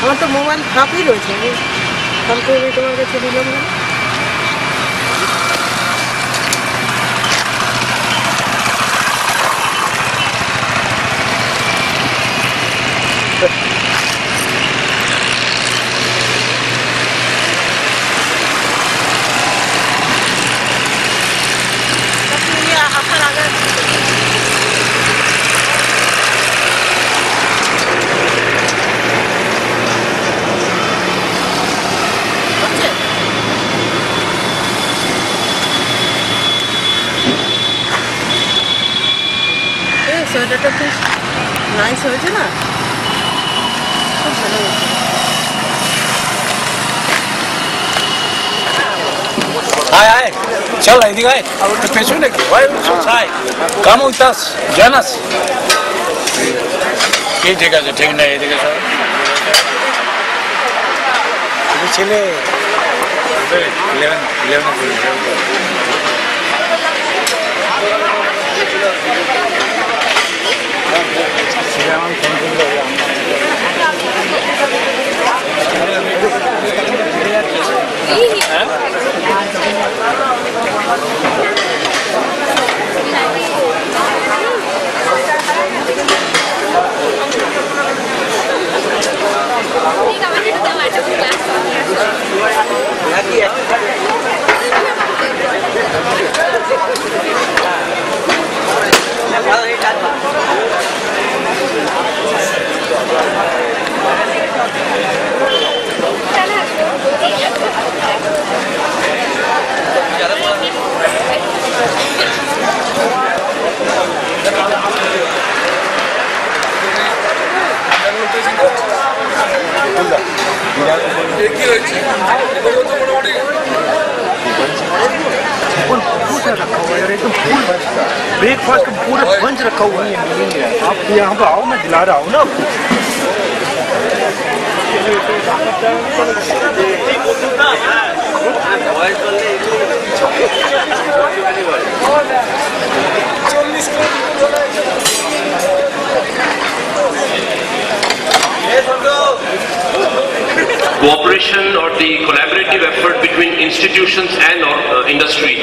আমার তো মোবাইল ফাঁপই রয়েছে, আমি ফোন করে তোমার কাছে দিলাম না। আপনার আগে সোয়েটারটা বেশ নাইস হয়েছে না, খুব ভালো হয়েছে। Hi, hi. Chal, I think I. The patient again. Why are you so shy? Come with us. Join us. Kya jagah se thik nahi jagah sir. Abhi chale. 'Breakfast का पूरा बंच रखा हुआ है, आप यहाँ पर आओ, मैं दिला रहा हूँ ना आपको। Cooperation or the collaborative effort between institutions and industry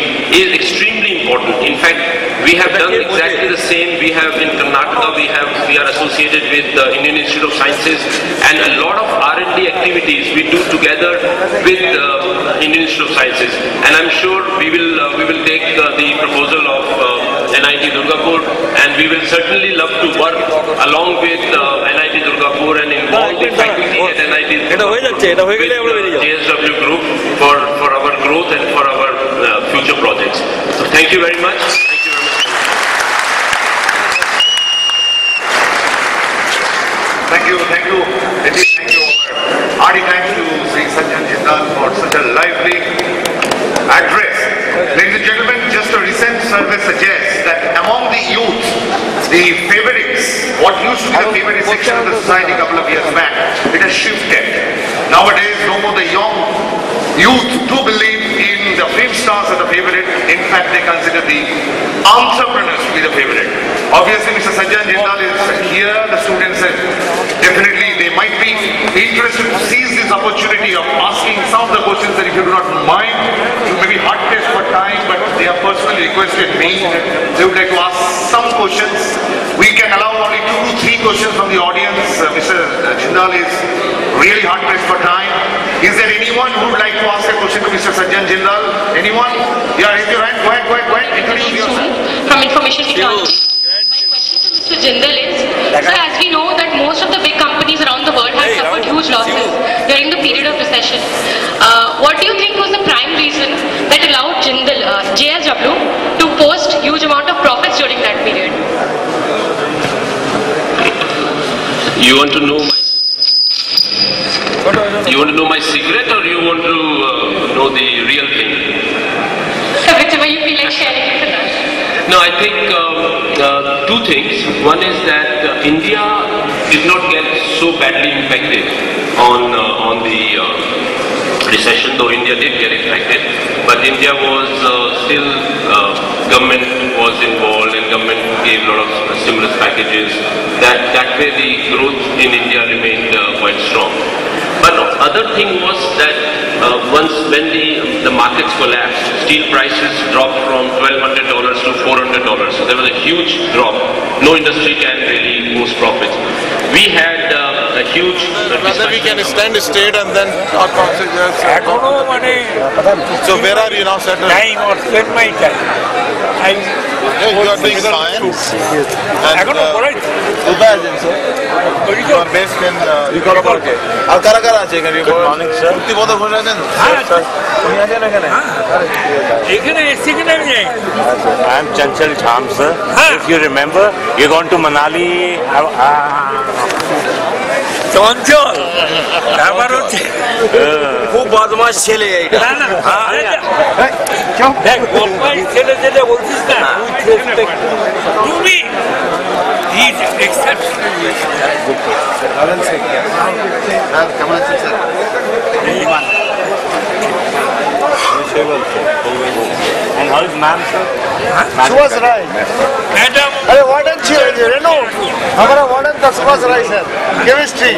is extremely important. In fact, we have done exactly the same. We have in Karnataka, we are associated with the Indian Institute of Sciences, and a lot of R&D activities we do together with Indian Institute of Sciences. And I'm sure we will take the proposal of NIT Durgapur, and we will certainly love to work along with NIT Durgapur and involve the faculty at NIT JSW Group for our growth and for our future projects. So thank you very much. Thank you very much. Thank you. Indeed, thank you. Hearty thanks to Sri Sajjan Jindal for such a lively address. Ladies and gentlemen, just a recent survey suggests that among the youth, the favorites, what used to be the favorite section of the society a couple of years back, it has shifted. Nowadays, no more the young youth do believe in the film stars as the favorite. In fact, they consider the entrepreneurs to be the favorite. Obviously, Mr. Sajjan Jindal is here. The students said definitely they might be interested to seize this opportunity of asking some of the questions that, if you do not mind, you may be hard pressed for time, but they have personally requested me. They would like to ask some questions. We can allow only 2 to 3 questions from the audience. Mr. Jindal is really hard pressed for time. Is there anyone who would like to ask a question to Mr. Sajjan Jindal? Anyone? Yeah, raise your hand. Go ahead. Introduce yourself. From Information Technology. My question to Mr. Jindal is, sir, as we know that most of the big companies around the world have suffered huge losses during the period of recession. What do you think was the prime reason that allowed Jindal, JSW, to post huge amount of profits during that period? You want to know my secret, or you want to know the real thing? So whichever you feel like sharing it with us. No, I think 2 things. One is that India did not get so badly impacted on the recession, though India did get impacted. But India was still, government was involved, and government gave a lot of stimulus packages. That way the growth in India remained quite strong. other thing was that when the markets collapsed, steel prices dropped from $1,200 to $400. So there was a huge drop. No industry can really boost profits. We had a huge... Whether we can stand straight and then talk conversations. So where are you now settled? Time or spend my time. You are doing science. And you are based in... Good morning, sir. I am Chanchal Dham, sir. If you remember, you gone to Manali. চঞ্চল তারপর হচ্ছে খুব বদমাস ছেলে এইটা দেখ বদমাস ছেলে যেটা বলছিস না তুমি is exceptional And how is ma'am, sir? Subhas Rai. Madam अरे वार्डन छिए रेनो हमारा वार्डन था सुभाष राय सर केमिस्ट्री